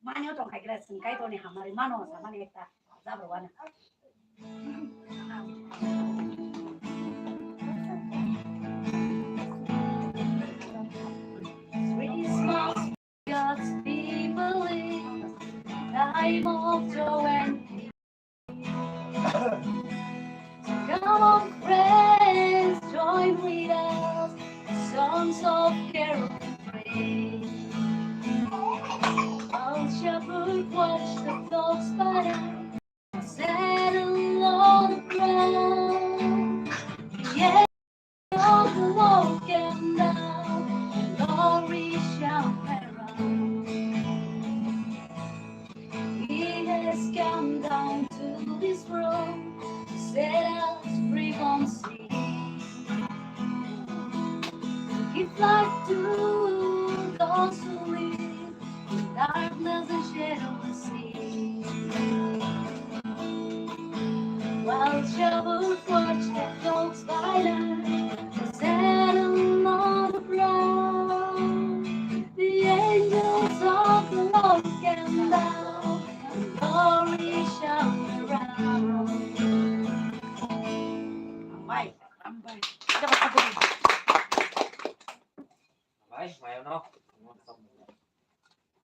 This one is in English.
Manyo to kai kira sun kai to ne hamari mano sa mani ta zabro wana. Christmas, God's people in time of joy and peace. Come on, friends, join with us, songs of carol and praise. While shepherd watch the flocks by night, settle on the ground. Yeah, all the Lord came down, and glory shall around. He has come down to this world to set us free from sin. Give life to those who live in darkness and shadow of sin. While shepherds watch the flocks by night, they settle on the ground. The angels of the Lord came down, and glory shone around. Ambay, ambay. Ay, mayo no.